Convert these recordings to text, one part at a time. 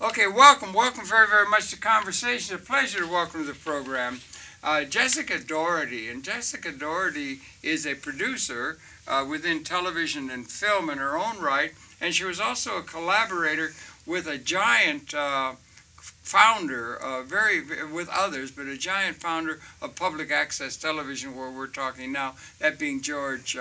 Okay, welcome very, very much to Conversation. A pleasure to welcome to the program Jessica Daugherty. And Jessica Daugherty is a producer within television and film in her own right, and she was also a collaborator with a giant founder, with others, but a giant founder of public access television, where we're talking now, that being George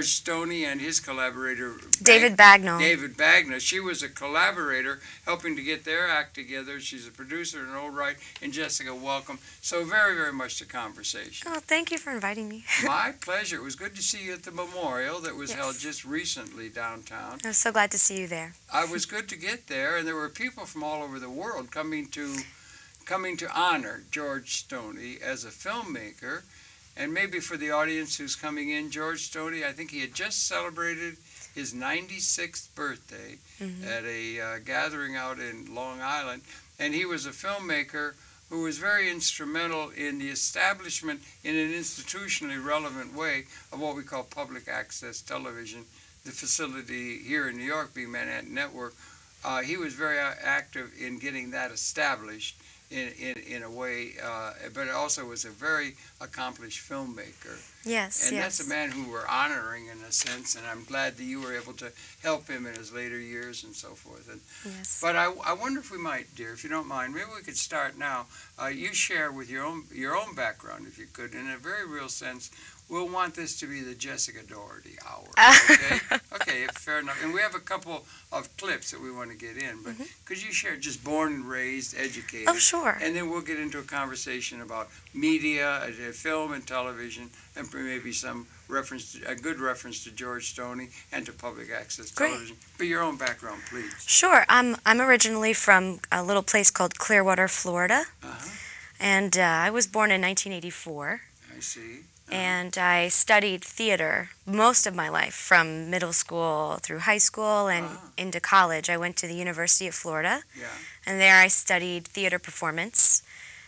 Stoney and his collaborator David Bagnall. David Bagnall. She was a collaborator helping to get their act together. She's a producer in her own right. And Jessica, welcome so very, very much to Conversation. Oh, thank you for inviting me. My pleasure. It was good to see you at the memorial that was held just recently downtown. I was so glad to see you there. I was good to get there, and there were people from all over the world coming to honor George Stoney as a filmmaker. And maybe for the audience who's coming in, George Stoney, I think he had just celebrated his 96th birthday at a gathering out in Long Island. And he was a filmmaker who was very instrumental in the establishment in an institutionally relevant way of what we call public access television, the facility here in New York being Manhattan Network. He was very active in getting that established in a way, but also was a very accomplished filmmaker. Yes, and that's a man who we're honoring in a sense, and I'm glad that you were able to help him in his later years and so forth. And, yes. But I wonder if we might, dear, if you don't mind, maybe we could start now. You share with your own background, if you could, in a very real sense. We'll want this to be the Jessica Daugherty hour, okay? Okay, fair enough. And we have a couple of clips that we want to get in, but could you share just born and raised, educated? Oh, sure. And then we'll get into a conversation about media, film and television, and maybe some a good reference to George Stoney and to public access television. But your own background, please. Sure. I'm originally from a little place called Clearwater, Florida. And I was born in 1984. I see. And I studied theater most of my life, from middle school through high school and into college. I went to the University of Florida, and there I studied theater performance,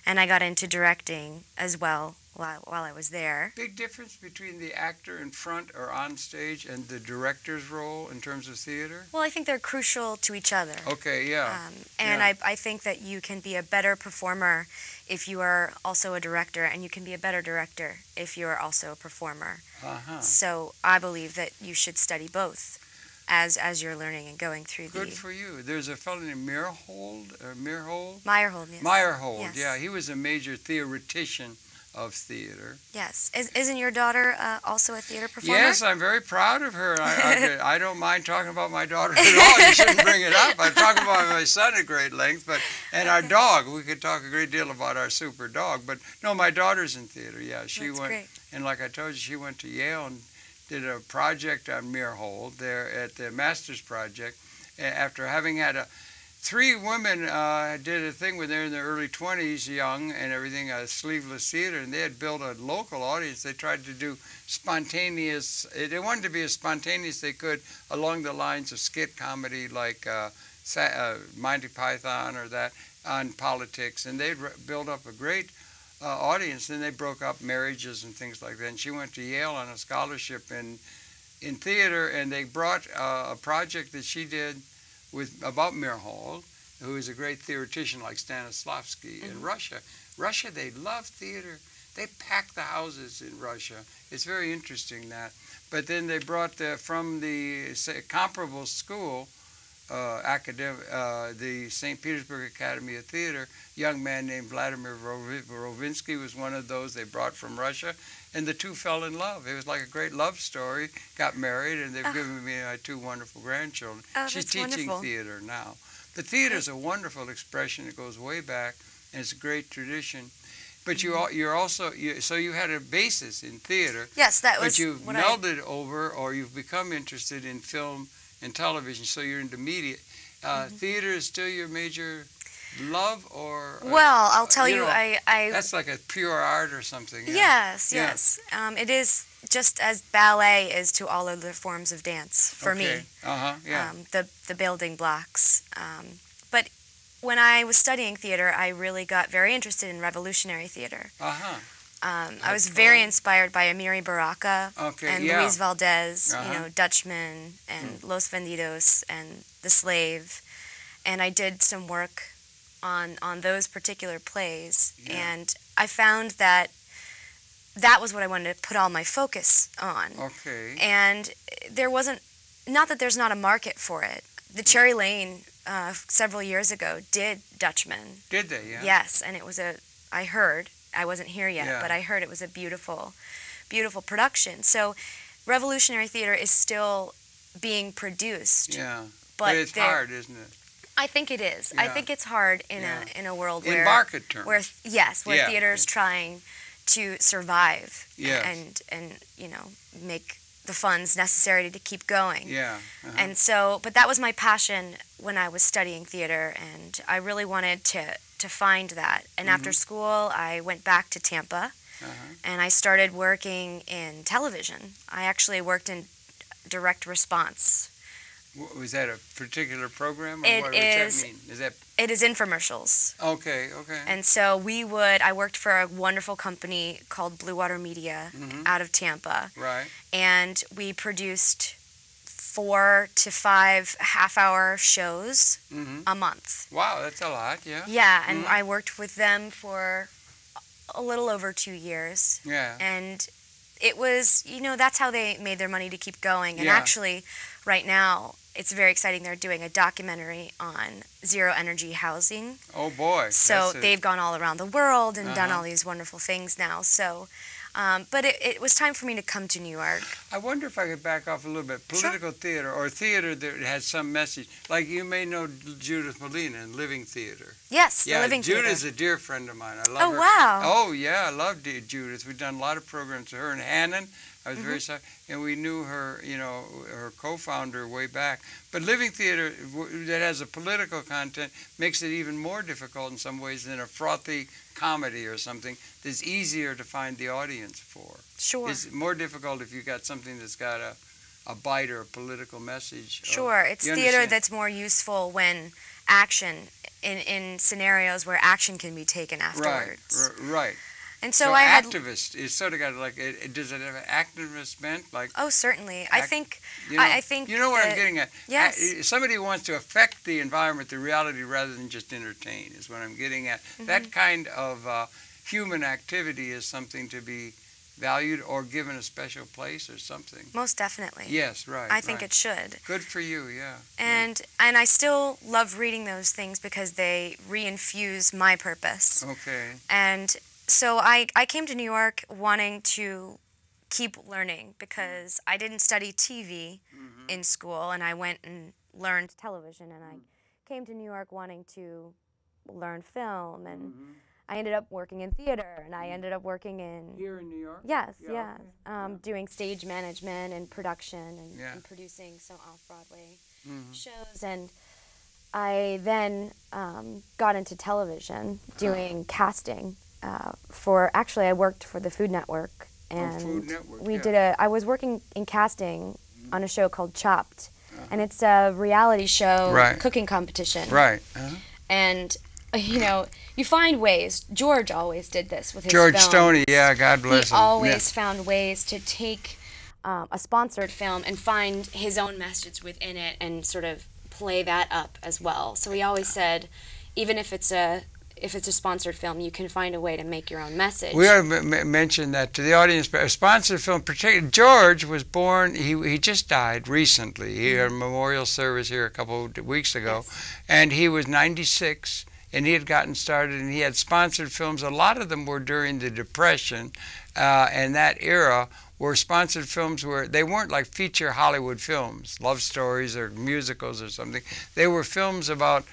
and I got into directing as well while I was there. Big difference between the actor in front or on stage and the director's role in terms of theater? Well, I think they're crucial to each other. Okay, yeah. I think that you can be a better performer if you are also a director, and you can be a better director if you are also a performer. So I believe that you should study both as you're learning and going through Good for you. There's a fellow named Meyerhold? Meyerhold, yes. Meyerhold, yes. Yeah. He was a major theoretician of theater. Yes. Isn't your daughter also a theater performer? Yes, I'm very proud of her. I don't mind talking about my daughter at all. You shouldn't bring it up. I talk about my son at great length, and our dog. We could talk a great deal about our super dog. But no, my daughter's in theater. Yeah, she went. Great. And like I told you, she went to Yale and did a project on Meyerhold there at the Master's Project. After having had three women did a thing when they were in their early 20s, young and everything, sleeveless theater, and they had built a local audience. They tried to do spontaneous, they wanted to be as spontaneous as they could along the lines of skit comedy like Monty Python or that on politics, and they'd build up a great audience. Then they broke up marriages and things like that, and she went to Yale on a scholarship in theater, and they brought a project that she did about Meyerhold, who is a great theoretician like Stanislavski in Russia. Russia, they love theater. They pack the houses in Russia. It's very interesting that. But then they brought from the comparable school, the St. Petersburg Academy of Theater, a young man named Vladimir Rovinsky was one of those they brought from Russia, and the two fell in love. It was like a great love story, got married, and they've given me two wonderful grandchildren. She's teaching theater now. But theater is a wonderful expression. It goes way back, and it's a great tradition. But you're also, so you had a basis in theater. Yes, that was. But you've melded over, or you've become interested in film and television, so you're into media. Theater is still your major love, or? Well, I'll tell you, that's like a pure art or something. Yes, yes. It is just as ballet is to all other forms of dance for me. The building blocks. But when I was studying theater, I really got very interested in revolutionary theater. I was very inspired by Amiri Baraka and Luis Valdez, Dutchman and Los Vendidos and The Slave. and I did some work on those particular plays, Yeah. and I found that that was what I wanted to put all my focus on. Okay. And there wasn't, not that there's not a market for it. The Cherry Lane several years ago did Dutchman. Did they? Yeah. Yes, and it was I heard, I wasn't here yet, Yeah. but I heard it was a beautiful, beautiful production. So revolutionary theater is still being produced. Yeah. But it's hard, isn't it? I think it is. I Yeah. think it's hard in Yeah. a world In where market terms. where Yeah. theater is trying to survive Yes. and make the funds necessary to keep going. Yeah. And so, but that was my passion when I was studying theater, and I really wanted to find that. And after school, I went back to Tampa, and I started working in television. I actually worked in direct response. Was that a particular program, or It what is- does that mean? Is that It is infomercials. okay? Okay. And so I worked for a wonderful company called Blue Water Media out of Tampa. Right. And we produced 4 to 5 half-hour shows a month. Wow, that's a lot. Yeah. Yeah, and I worked with them for a little over 2 years. Yeah. And it was, that's how they made their money to keep going. And Yeah. actually, right now, it's very exciting. They're doing a documentary on zero energy housing. Oh boy. So That's they've gone all around the world and done all these wonderful things now. So, but it was time for me to come to New York. I wonder if I could back off a little bit. Political theater, or theater that has some message. Like you may know Judith Molina in Living Theater. Yes, Yeah, the Living Theater. Judith's a dear friend of mine. I love Oh, her. wow. Oh, yeah, I love Judith. We've done a lot of programs with her and Hannon. I was Mm-hmm. very sorry. And we knew her, her co-founder way back. But Living Theater that has a political content makes it even more difficult in some ways than a frothy comedy or something that's easier to find the audience for. Sure. It's more difficult if you got something that's got a bite or a political message. Sure. It's You theater understand? that's more useful when action, in scenarios where action can be taken afterwards. Right. And so So I had... activist, it's sort of got like, does it have an activist bent? Like, Oh, certainly. I think... I think you know what I'm that- getting at? Yes. Somebody who wants to affect the environment, the reality, rather than just entertain, is what I'm getting at. That kind of human activity is something to be valued or given a special place or something. Most definitely. Yes, right. I think right. it should. Good for you, yeah. And I still love reading those things because they reinfuse my purpose. Okay. And so I came to New York wanting to keep learning because I didn't study TV in school, and I went and learned television, and I came to New York wanting to learn film, and I ended up working in theater, and I ended up working in... Here in New York? Yes, Yeah, yes. okay. Doing stage management and production and, Yeah. and producing some off-Broadway shows. And I then got into television doing casting actually I worked for the Food Network. And Food Network, we yeah. I was working in casting on a show called Chopped. And it's a reality show cooking competition. Right. And, you find ways. George always did this with his George films. Stoney, yeah, God bless He him. always found ways to take a sponsored film and find his own message within it and sort of play that up as well. So he always said, even if it's a sponsored film, you can find a way to make your own message. We ought to mention that to the audience. But a sponsored film, particularly George was born. He just died recently. He had a memorial service here a couple of weeks ago, and he was 96. And he had gotten started, and he had sponsored films. A lot of them were during the Depression, and that era were sponsored films where they weren't like feature Hollywood films, love stories or musicals or something. They were films about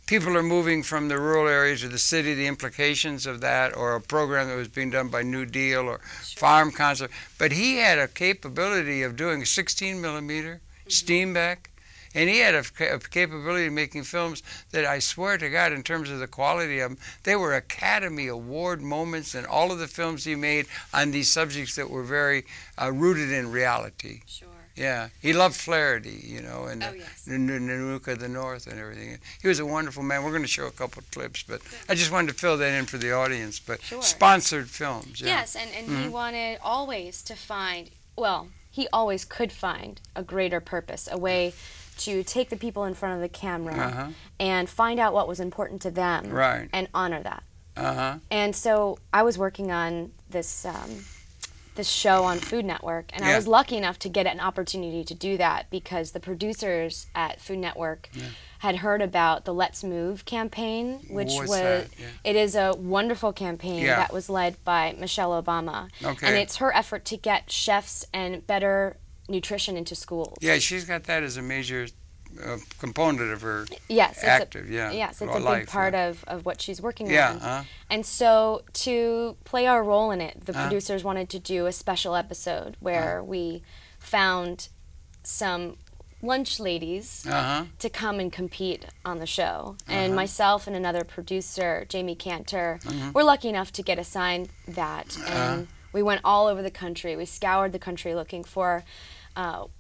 people are moving from the rural area to the city, the implications of that, or a program that was being done by New Deal or Farm Concert. But he had a capability of doing 16 millimeter, Steenbeck, and he had a capability of making films that I swear to God, in terms of the quality of them, they were Academy Award moments in all of the films he made on these subjects that were very rooted in reality. Sure. Yeah, he loved Flaherty, and Oh, yes. Nanuka, the North, and everything. He was a wonderful man. We're going to show a couple of clips, but I just wanted to fill that in for the audience. But Sure. sponsored films, yeah. Yes, and he wanted always to find, he always could find a greater purpose, a way to take the people in front of the camera and find out what was important to them and honor that. And so I was working on this this show on Food Network, and I was lucky enough to get an opportunity to do that because the producers at Food Network had heard about the Let's Move campaign, which it is a wonderful campaign that was led by Michelle Obama. And it's her effort to get chefs and better nutrition into schools. Yeah, she's got that as a major component of her yes, active, Yes, it's a life, big part of what she's working on. And so to play our role in it, the producers wanted to do a special episode where we found some lunch ladies to come and compete on the show. And myself and another producer, Jamie Cantor, were lucky enough to get assigned that. And we went all over the country. We scoured the country looking for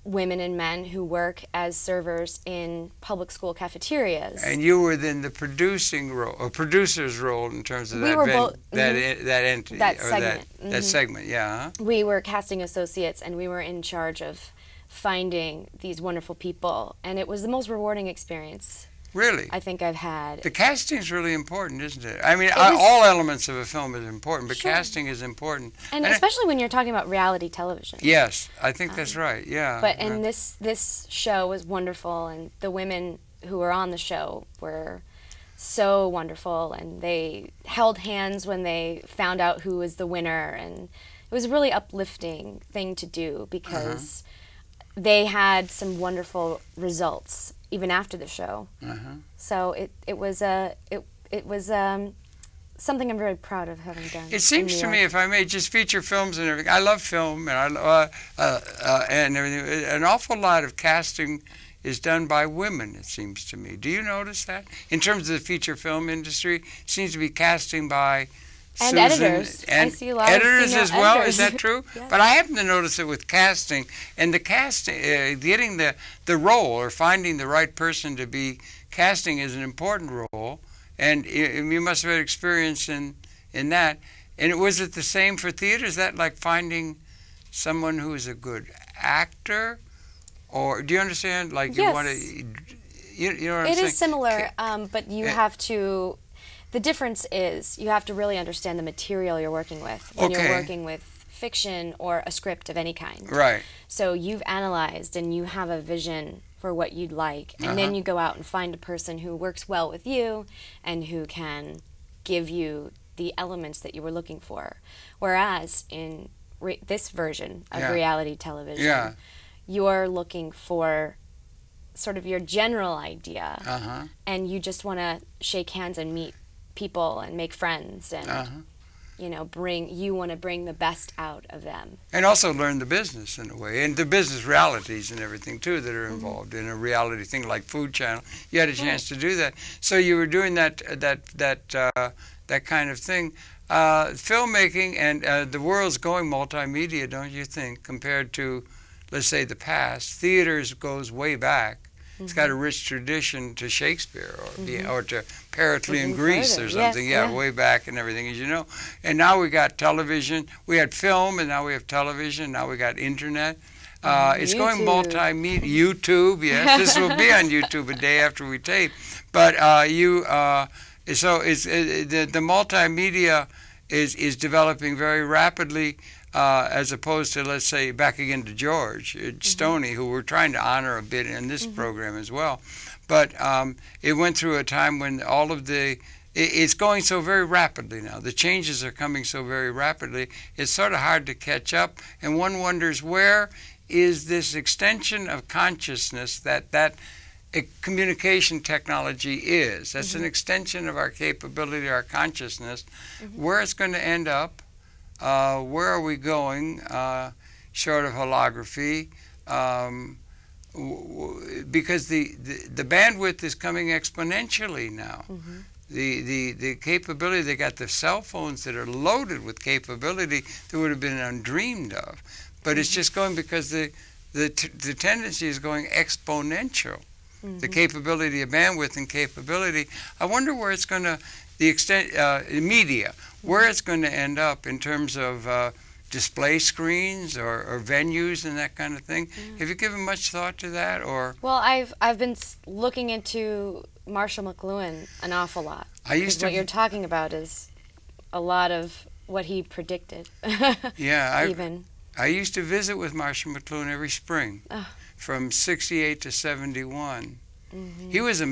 women and men who work as servers in public school cafeterias. And you were then the producing role, or producer's role in terms of we were both, that entity, that segment. That segment, We were casting associates, and we were in charge of finding these wonderful people, and it was the most rewarding experience. Really? I think I've had. The casting's really important, isn't it? I mean, all elements of a film is important, but casting is important. And especially when you're talking about reality television. Yes, I think that's right, But and this show was wonderful, and the women who were on the show were so wonderful, and they held hands when they found out who was the winner, and it was a really uplifting thing to do because they had some wonderful results even after the show. So it was something I'm very proud of having done. It seems to me, if I may, just feature films and everything. I love film and and everything. An awful lot of casting is done by women, it seems to me. Do you notice that? In terms of the feature film industry, it seems to be casting by and Susan, editors. And I see a lot editors of as well. editors. Is that true? Yes. But I happen to notice it with casting, and the casting, getting the role or finding the right person to be casting is an important role, and you must have had experience in that. And was it the same for theater? Is that like finding someone who is a good actor, or do you understand? Like you want to, you know what I'm saying? It is similar, but you have to. The difference is you have to really understand the material you're working with when you're working with fiction or a script of any kind. Right. So you've analyzed and you have a vision for what you'd like, and then you go out and find a person who works well with you and who can give you the elements that you were looking for. Whereas in this version of reality television, you're looking for sort of your general idea, and you just want to shake hands and meet people and make friends, and you want to bring the best out of them, and also learn the business in a way, and the business realities and everything too that are involved in a reality thing like Food Channel. You had a chance to do that, so you were doing that kind of thing. Filmmaking and the world's going multimedia, don't you think? Compared to, let's say, the past, theaters goes way back. It's got a rich tradition to Shakespeare or to Pericles in Greece or something, way back and everything, as you know. And now we got television. We had film, and now we have television. Now we got internet. It's going multimedia. YouTube, yes. This will be on YouTube a day after we tape. But so the multimedia is developing very rapidly. As opposed to, let's say, back again to George Stoney, who we're trying to honor a bit in this program as well. But it went through a time when all of it's going so very rapidly now. The changes are coming so very rapidly. It's sort of hard to catch up, and one wonders where is this extension of consciousness that communication technology is. That's an extension of our capability, our consciousness. Where it's going to end up. Where are we going, short of holography? Because the bandwidth is coming exponentially now. The capability, they got the cell phones that are loaded with capability that would have been undreamed of. But it's just going because the tendency is going exponential. The capability of bandwidth and capability. I wonder where it's going to, the extent, media, where it's going to end up in terms of display screens or venues and that kind of thing. Have you given much thought to that, or? Well, I've been looking into Marshall McLuhan an awful lot. What you're talking about is a lot of what he predicted. Yeah, I used to visit with Marshall McLuhan every spring, from '68 to '71. He was a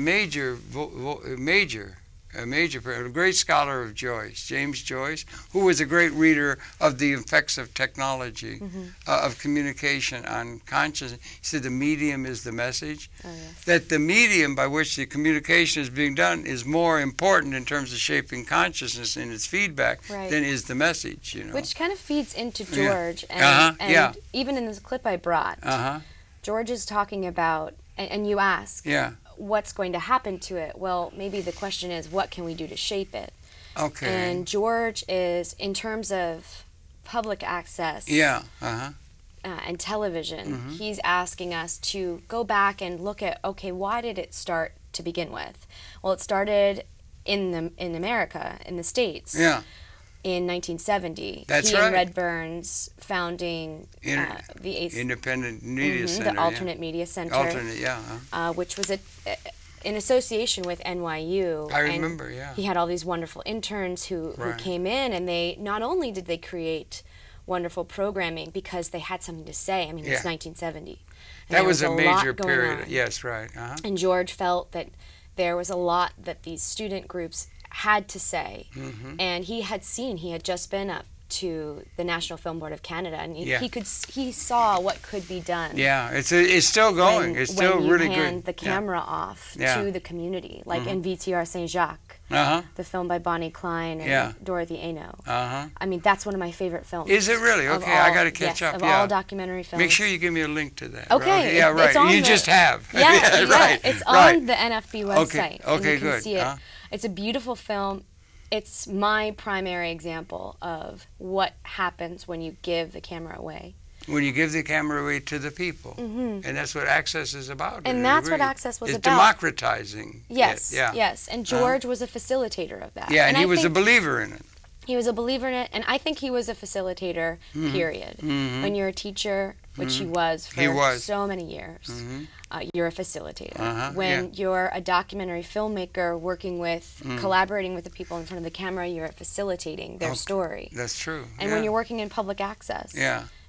a great scholar of Joyce, James Joyce, who was a great reader of the effects of technology, of communication on consciousness. He said the medium is the message. Oh, yes. That the medium by which the communication is being done is more important in terms of shaping consciousness and its feedback than is the message. You know, which kind of feeds into George. And even in this clip I brought, George is talking about, and you ask, what's going to happen to it? Well, maybe the question is, what can we do to shape it? Okay. And George is, in terms of public access and television, he's asking us to go back and look at, okay, why did it start to begin with? Well, it started in America, in the States. Yeah. In 1970, he and Red Burns founding the Independent Media Center, the Alternate Media Center, which was in association with NYU. I remember, He had all these wonderful interns who came in, and they not only did they create wonderful programming because they had something to say. I mean, it was 1970. That was a major period. Yes, right. And George felt that there was a lot that these student groups had to say, and he had just been up to the National Film Board of Canada, and he saw what could be done. Yeah, it's still going. It's still really good. When you hand the camera off to the community, like in VTR Saint Jacques, the film by Bonnie Klein and Dorothy Ano. I mean, that's one of my favorite films. Is it really? Okay, I got to catch up. Of all documentary films. Make sure you give me a link to that. Okay. Yeah, right. You just have. Yeah, right. It's on the NFB website. Okay, you can good. See it. It's a beautiful film. It's my primary example of what happens when you give the camera away. When you give the camera away to the people. And that's what Access is about. And that's what Access was about. It's democratizing. Yes, yes. And George was a facilitator of that. Yeah, and he was a believer in it. He was a believer in it, and I think he was a facilitator, period. When you're a teacher, which he was for so many years, you're a facilitator. When you're a documentary filmmaker working with, collaborating with the people in front of the camera, you're facilitating their story. That's true. And when you're working in public access,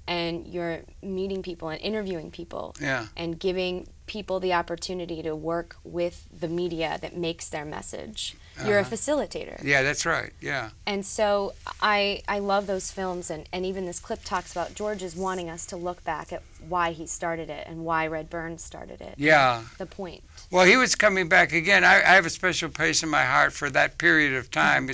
and you're meeting people and interviewing people, and giving people the opportunity to work with the media that makes their message, you're a facilitator. Yeah, that's right. Yeah. And so I love those films, and even this clip talks about George is wanting us to look back at why he started it and why Red Burns started it. Yeah. The point. Well, he was coming back again. I have a special place in my heart for that period of time.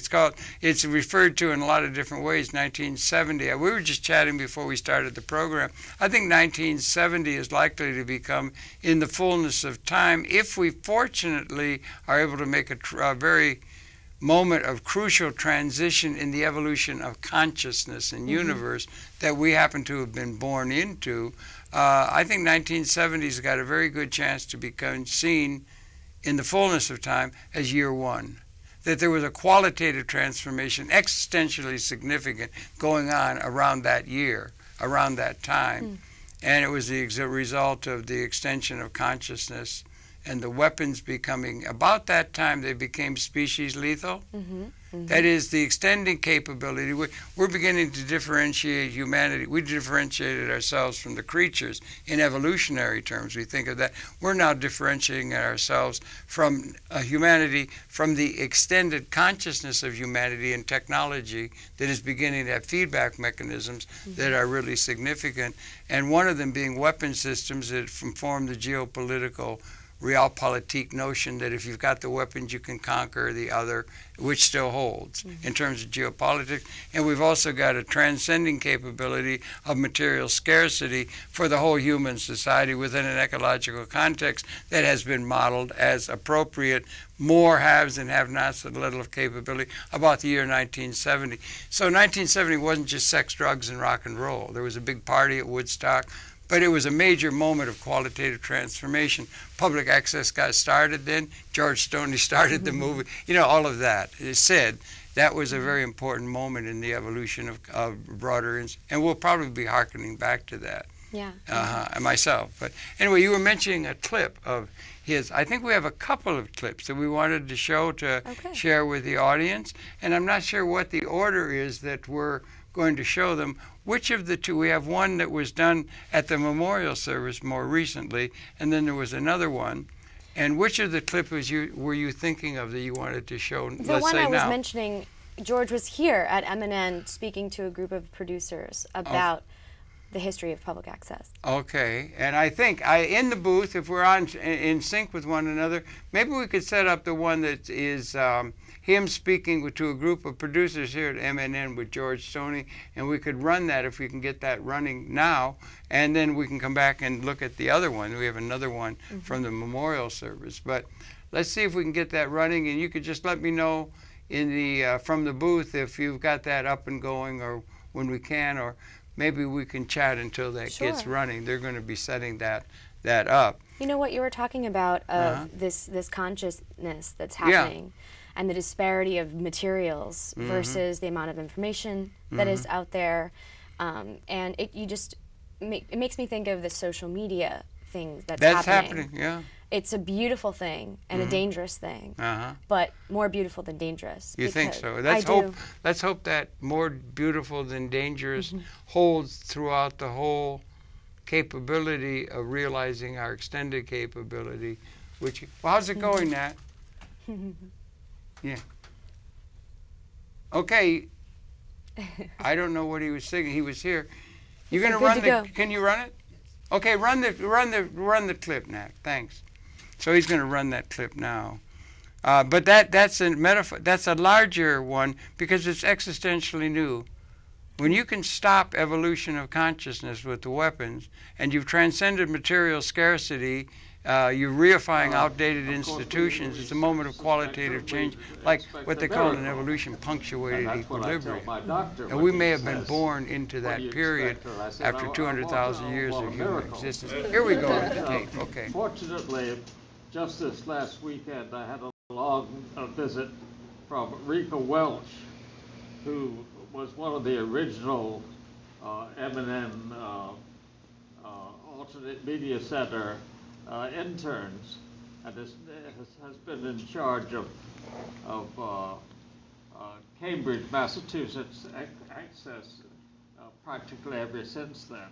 It's referred to in a lot of different ways, 1970. We were just chatting before we started the program. I think 1970 is likely to become, in the fullness of time, if we fortunately are able to make a very moment of crucial transition in the evolution of consciousness and universe that we happen to have been born into. I think 1970's got a very good chance to become seen in the fullness of time as year one. That there was a qualitative transformation, existentially significant, going on around that year, around that time. And it was the result of the extension of consciousness and the weapons becoming, about that time, they became species lethal. That is, the extending capability. We're beginning to differentiate humanity. We differentiated ourselves from the creatures in evolutionary terms. We think of that. We're now differentiating ourselves from humanity, from the extended consciousness of humanity and technology that is beginning to have feedback mechanisms that are really significant. And one of them being weapon systems that form the geopolitical realpolitik notion that if you've got the weapons, you can conquer the other, which still holds in terms of geopolitics. And we've also got a transcending capability of material scarcity for the whole human society within an ecological context that has been modeled as appropriate. More haves and have-nots at a level of capability about the year 1970. So 1970 wasn't just sex, drugs, and rock and roll. There was a big party at Woodstock. But it was a major moment of qualitative transformation. Public access got started then. George Stoney started the movie. You know, all of that. It said that was a very important moment in the evolution of broader, and we'll probably be hearkening back to that. Yeah. Myself. But anyway, you were mentioning a clip of his. I think we have a couple of clips that we wanted to show to share with the audience. And I'm not sure what the order is that we're going to show them. Which of the two? We have one that was done at the memorial service more recently, and then there was another one. And which of the clips were you thinking of that you wanted to show? The one I was mentioning, George was here at MNN speaking to a group of producers about the history of public access. Okay, and I think in the booth, if we're in sync with one another, maybe we could set up the one that is him speaking to a group of producers here at MNN with George Stoney, and we could run that if we can get that running now, and then we can come back and look at the other one. We have another one from the memorial service, but let's see if we can get that running, and you could just let me know in the from the booth if you've got that up and going, or when we can, or maybe we can chat until that gets running. They're going to be setting that up. You know what you were talking about of this consciousness that's happening, and the disparity of materials versus the amount of information that is out there, and it makes me think of the social media thing that's happening. Yeah. It's a beautiful thing and a dangerous thing, but more beautiful than dangerous. You think so? Let's hope that more beautiful than dangerous holds throughout the whole capability of realizing our extended capability. Which, well, how's it going, Nat? Yeah. Okay. I don't know what he was singing. He was here. You're going to run the. Can you run it? Okay, run the clip, Nat. Thanks. So he's going to run that clip now. But that's a metaphor. That's a larger one because it's existentially new. When you can stop evolution of consciousness with the weapons, and you've transcended material scarcity, you're reifying outdated institutions. It's a moment of qualitative change, like what they call in evolution punctuated equilibrium. And we may have been born into that period after 200,000 years of human existence. Here we go with the tape. Okay. Fortunately, just this last weekend, I had a long visit from Rika Welch, who was one of the original MNN Alternate Media Center interns, and has been in charge of Cambridge, Massachusetts Access practically ever since then.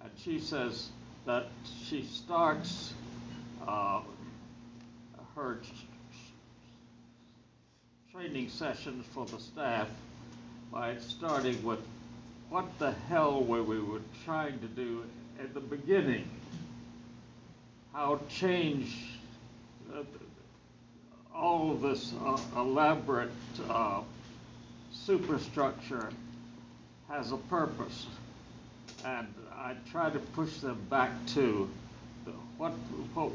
And she says that she starts her training sessions for the staff by starting with what the hell were we trying to do at the beginning. How change all of this elaborate superstructure has a purpose. And I try to push them back to what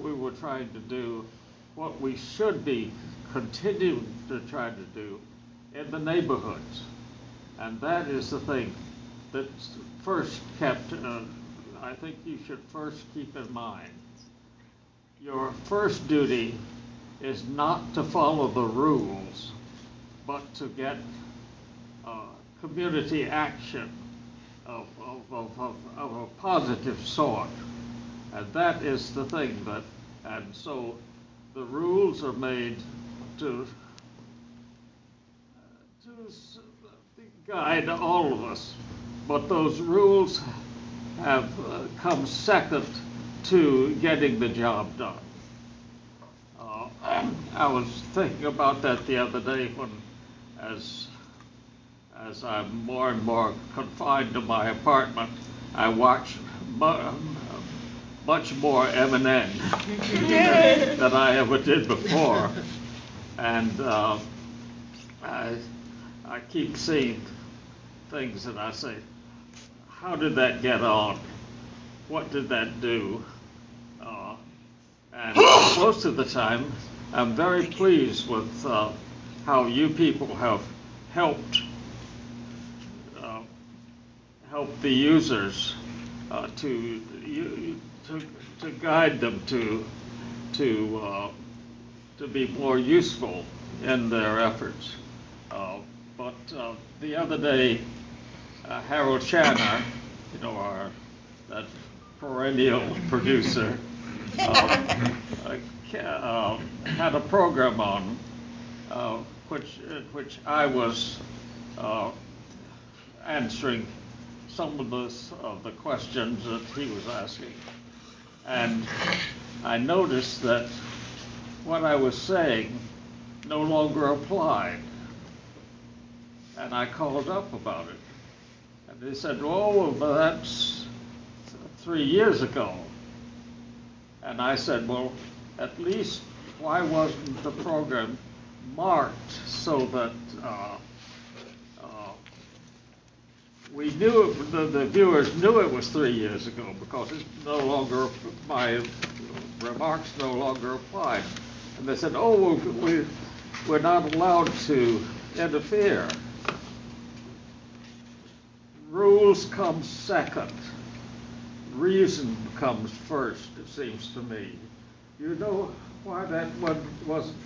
we were trying to do, what we should be continuing to try to do in the neighborhoods. And that is the thing that first kept, I think you should first keep in mind. Your first duty is not to follow the rules, but to get community action of a positive sort. And that is the thing and so the rules are made to guide all of us, but those rules have come second to getting the job done. I was thinking about that the other day when, as I'm more and more confined to my apartment, I watch much more MNN than I ever did before, and I keep seeing things and I say, how did that get on? What did that do? And most of the time, I'm very pleased with how you people have helped the users to guide them to be more useful in their efforts. But the other day, Harold Shanner, that perennial producer, had a program on which I was answering some of the questions that he was asking, and I noticed that what I was saying no longer applied, and I called up about it, and they said, "Oh, well, that's 3 years ago." And I said, "Well, at least why wasn't the program marked so that we knew, the viewers knew it was 3 years ago, because it's no longer, my remarks no longer applied." And they said, "Oh, we're not allowed to interfere. Rules come second. Reason comes first, it seems to me." You know why that one wasn't,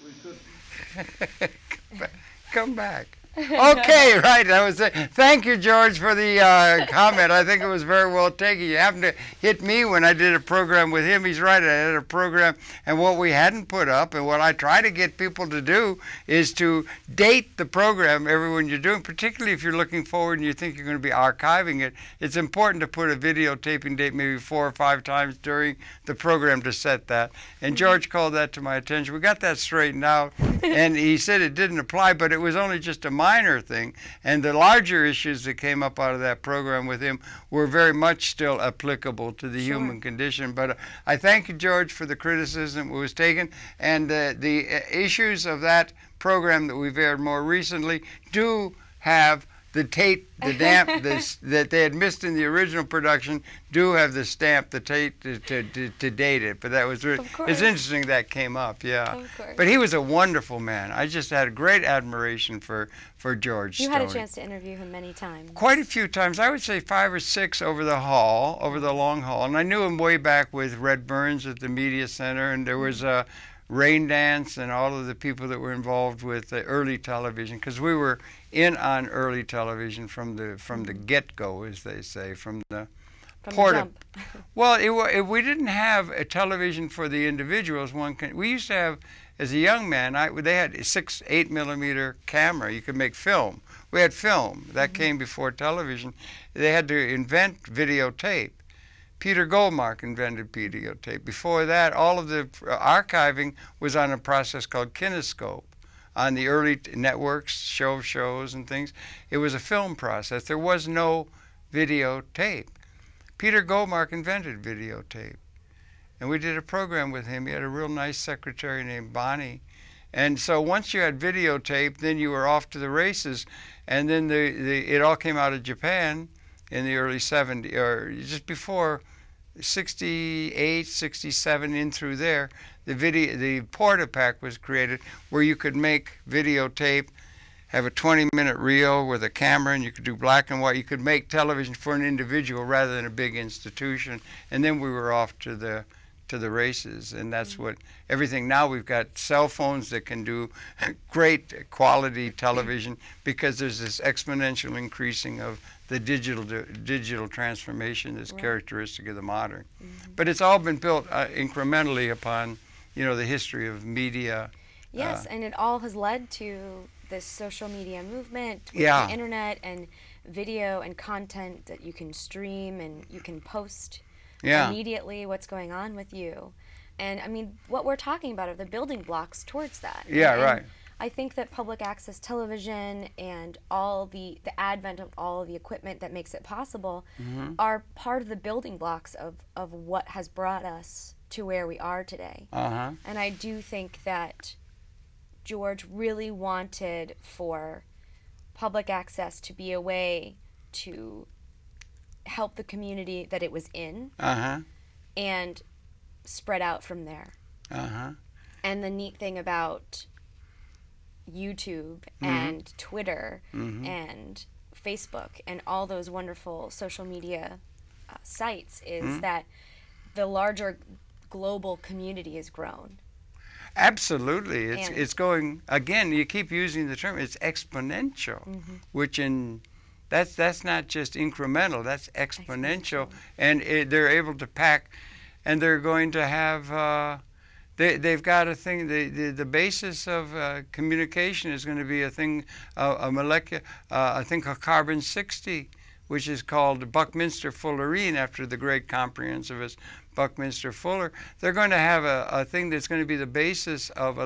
we couldn't? Come back. Okay, right. That was it. Thank you, George, for the comment. I think it was very well taken. You happened to hit me when I did a program with him. He's right. I had a program, and what we hadn't put up, and what I try to get people to do, is to date the program everyone you're doing, particularly if you're looking forward and you think you're going to be archiving it. It's important to put a videotaping date maybe 4 or 5 times during the program to set that. And George called that to my attention. We got that straightened out, and he said it didn't apply, but it was only just a minor thing, and the larger issues that came up out of that program with him were very much still applicable to the human condition. But I thank you, George, for the criticism that was taken, and the issues of that program that we've aired more recently do have the tape, the damp that they had missed in the original production, do have the stamp, the tape to date it. But that was really, it's interesting that came up, yeah. Of course. But he was a wonderful man. I just had a great admiration for George You Stoney. had a chance to interview him many times. Quite a few times. I would say 5 or 6 over the hall, over the long hall. And I knew him way back with Red Burns at the Media Center, and there was a Rain Dance and all of the people that were involved with early television, because we were in on early television from the get-go, as they say, from the jump. Well, we didn't have a television for the individuals. We used to have, as a young man, they had a 6-8 millimeter camera. You could make film. We had film. That came before television. They had to invent videotape. Peter Goldmark invented videotape. Before that, all of the archiving was on a process called kinescope. On the early networks, shows and things, it was a film process. There was no videotape. Peter Goldmark invented videotape. And we did a program with him. He had a real nice secretary named Bonnie. And so once you had videotape, then you were off to the races. And then it all came out of Japan in the early 70s, or just before 68, 67, in through there. The Portapack was created, where you could make videotape, have a 20-minute reel with a camera, and you could do black and white. You could make television for an individual rather than a big institution. And then we were off to the races, and that's what everything. Now we've got cell phones that can do great quality television, because there's this exponential increasing of the digital transformation that's characteristic of the modern. But it's all been built incrementally upon, the history of media. Yes, and it all has led to this social media movement with the internet and video and content that you can stream and you can post immediately what's going on with you. And I mean, what we're talking about are the building blocks towards that. Yeah, and right. I think that public access television and all the advent of all of the equipment that makes it possible are part of the building blocks of what has brought us to where we are today. And I do think that George really wanted for public access to be a way to help the community that it was in and spread out from there. And the neat thing about YouTube and Twitter and Facebook and all those wonderful social media sites is that the larger global community has grown. Absolutely. It's going, again, you keep using the term, it's exponential, which that's not just incremental, that's exponential. And they're able to pack, and they're going to have, they've got a thing, the basis of communication is going to be a thing, a molecular, I think a carbon-60, which is called Buckminster Fullerene, after the great comprehensivist Buckminster Fuller. They're going to have a thing that's going to be the basis of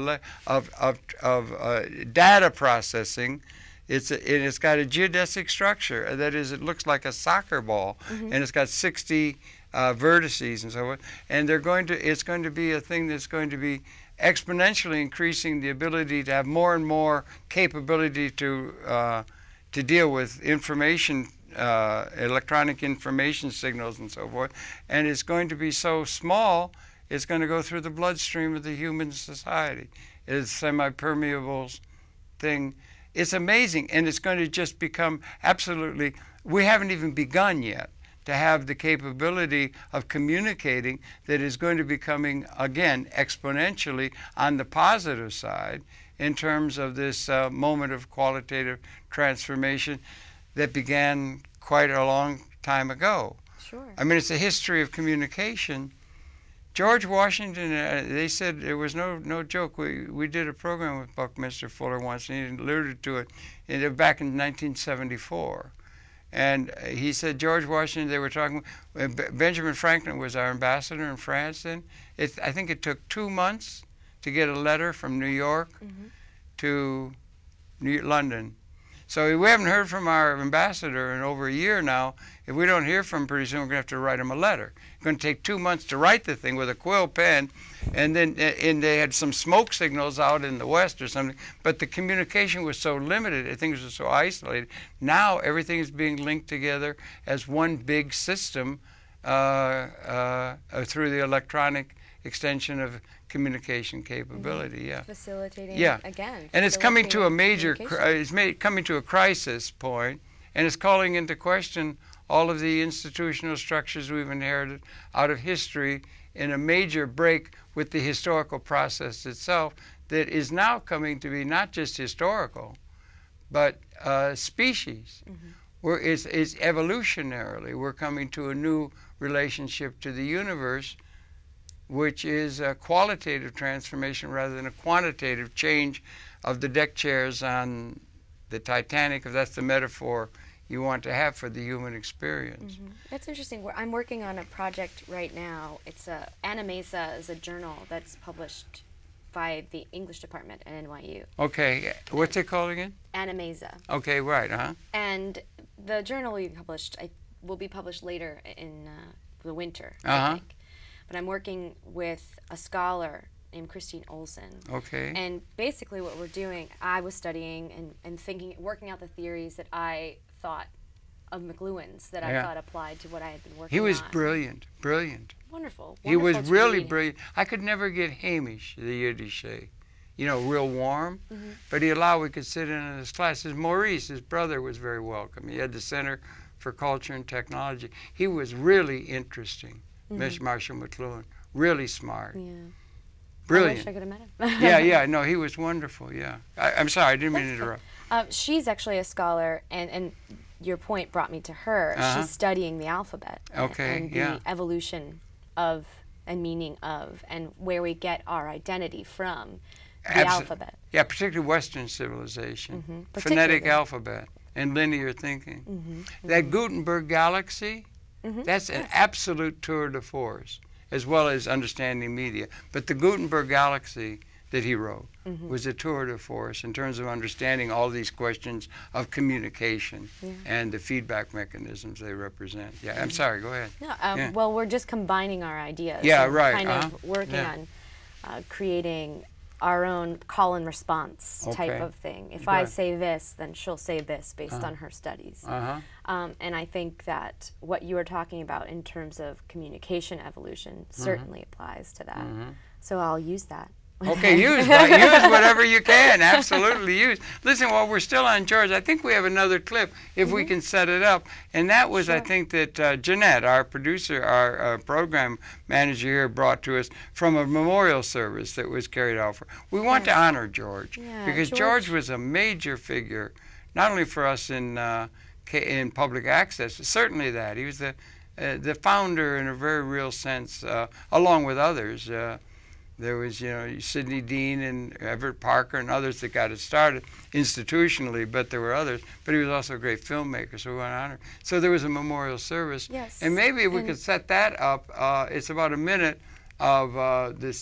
data processing. It's got a geodesic structure. That is, it looks like a soccer ball, and it's got 60 vertices and so forth. And it's going to be a thing that's going to be exponentially increasing the ability to have more and more capability to deal with information, electronic information signals and so forth. And it's going to be so small, it's going to go through the bloodstream of the human society. It's a semi-permeable thing. It's amazing, and it's going to just become absolutely, we haven't even begun yet to have the capability of communicating that is going to be coming, again, exponentially on the positive side in terms of this moment of qualitative transformation that began quite a long time ago. Sure. I mean, it's a history of communication. George Washington, they said, it was no joke. We did a program with Buckminster Fuller once, and he alluded to it back in 1974. And he said, George Washington, they were talking, Benjamin Franklin was our ambassador in France then. I think it took 2 months to get a letter from New York to London. So we haven't heard from our ambassador in over a year now. If we don't hear from him pretty soon, we're going to have to write him a letter. It's going to take 2 months to write the thing with a quill pen, and then they had some smoke signals out in the west or something, but the communication was so limited, things were so isolated. Now everything is being linked together as one big system through the electronic extension of communication capability, Facilitating, again. And it's coming to a major, coming to a crisis point, and it's calling into question all of the institutional structures we've inherited out of history in a major break with the historical process itself that is now coming to be not just historical, but species. It's evolutionarily, we're coming to a new relationship to the universe, which is a qualitative transformation rather than a quantitative change of the deck chairs on the Titanic, if that's the metaphor you want to have for the human experience. That's interesting. I'm working on a project right now. It's Animesa is a journal that's published by the English department at NYU. Okay, what's it called again? Animesa. Okay, right, And the journal will be published later in the winter, I think. But I'm working with a scholar named Christine Olsen. Okay. And basically what we're doing, I was studying and thinking, working out the theories that I thought of McLuhan's, that I thought applied to what I had been working on. He was brilliant. Wonderful. He was really brilliant. I could never get Hamish, the Yiddish, real warm, but he allowed we could sit in his classes. Maurice, his brother, was very welcome. He had the Center for Culture and Technology. He was really interesting. Marshall McLuhan, really smart. Brilliant. I wish I could have met him. No, he was wonderful, I'm sorry, I didn't mean to interrupt. She's actually a scholar, and your point brought me to her. She's studying the alphabet and the evolution of and meaning of, and where we get our identity from the alphabet. Yeah, particularly Western civilization, phonetic alphabet and linear thinking. That Gutenberg galaxy, that's an absolute tour de force, as well as understanding media. But the Gutenberg galaxy that he wrote was a tour de force in terms of understanding all these questions of communication and the feedback mechanisms they represent. I'm sorry, go ahead. No, well, we're just combining our ideas. Right. Kind of working on creating our own call and response type of thing. If I say this, then she'll say this based on her studies. And I think that what you were talking about in terms of communication evolution certainly applies to that. So I'll use that. Okay, use whatever you can. Absolutely use. Listen, while we're still on George, I think we have another clip if we can set it up. And that was, I think, that Jeanette, our producer, our program manager here, brought to us from a memorial service that was carried out. We want to honor George because George was a major figure, not only for us in public access, but certainly that. He was the founder in a very real sense, along with others. There was, Sidney Dean and Everett Parker and others that got it started institutionally, but there were others. But he was also a great filmmaker, so we want to honor him. So there was a memorial service. Yes. And maybe if we could set that up, it's about a minute of the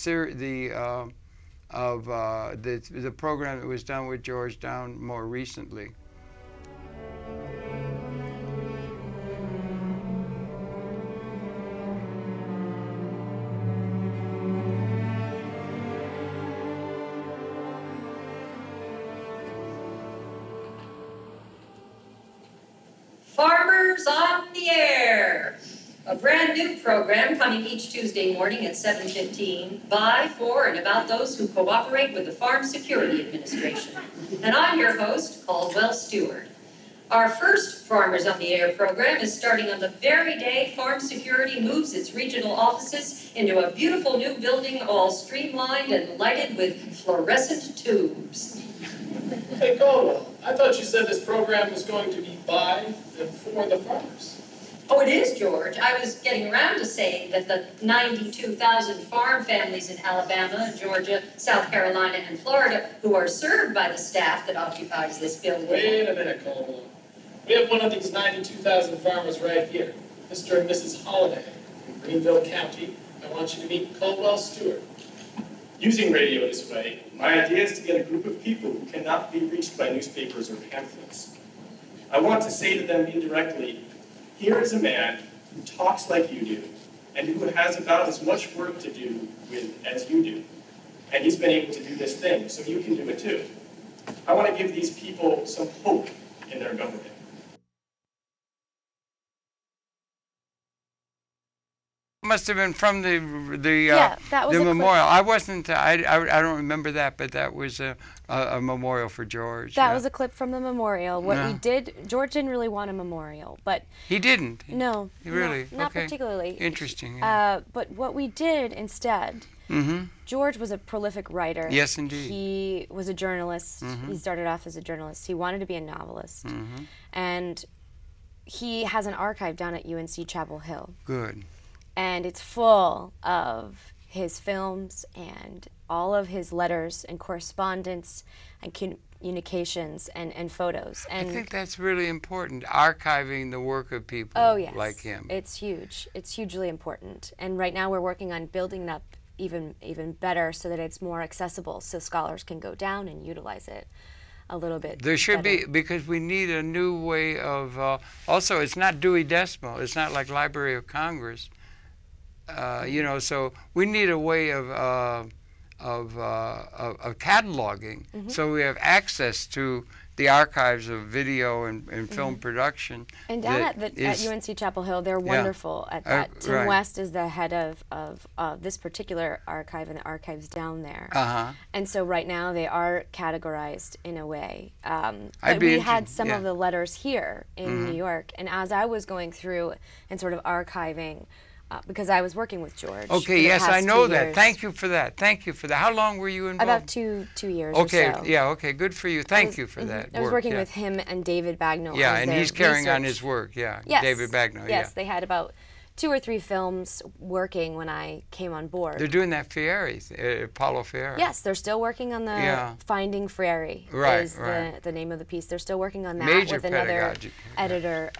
program that was done with George down more recently. Farmers on the Air, a brand new program coming each Tuesday morning at 7:15 by, for, and about those who cooperate with the Farm Security Administration. And I'm your host, Caldwell Stewart. Our first Farmers on the Air program is starting on the very day Farm Security moves its regional offices into a beautiful new building all streamlined and lighted with fluorescent tubes. Hey, Caldwell, I thought you said this program was going to be by and for the farmers. Oh, it is, George. I was getting around to saying that the 92,000 farm families in Alabama, Georgia, South Carolina, and Florida who are served by the staff that occupies this building. Wait a minute, Caldwell. We have one of these 92,000 farmers right here, Mr. and Mrs. Holliday in Greenville County. I want you to meet Caldwell Stewart. Using radio this way, my idea is to get a group of people who cannot be reached by newspapers or pamphlets. I want to say to them indirectly, here is a man who talks like you do, and who has about as much work to do with as you do. And he's been able to do this thing, so you can do it too. I want to give these people some hope in their government. Must have been from the that was memorial. I wasn't. I don't remember that, but that was a memorial for George. That was a clip from the memorial. What we did, George didn't really want a memorial, but he didn't. No, really, not particularly. Interesting. Yeah. But what we did instead. George was a prolific writer. Yes, indeed. He was a journalist. He started off as a journalist. He wanted to be a novelist, and he has an archive down at UNC Chapel Hill. Good. And it's full of his films and all of his letters and correspondence and communications and photos. And I think that's really important, archiving the work of people like him. It's huge. It's hugely important. And right now we're working on building it up even better so that it's more accessible so scholars can go down and utilize it a little bit. There should be, because we need a new way of, also it's not Dewey Decimal, it's not like Library of Congress. So we need a way of cataloging, so we have access to the archives of video and film production. And down at UNC Chapel Hill, they're wonderful at that. Tim West is the head of this particular archive and the archives down there. And so right now they are categorized in a way. But we had some of the letters here in New York, and as I was going through and sort of archiving, because I was working with George. Okay, yes, I know that. Thank you for that. Thank you for that. How long were you involved? About two years okay, or so. Yeah, okay, good for you. Thank you for that. I was working with him and David Bagnall. Yeah, and he's carrying on his work, yes. David Bagnall, Yes, they had about 2 or 3 films working when I came on board. They're doing that Fieri, Paulo Fieri. Yes, they're still working on the Finding Fieri is the name of the piece. They're still working on that with another editor,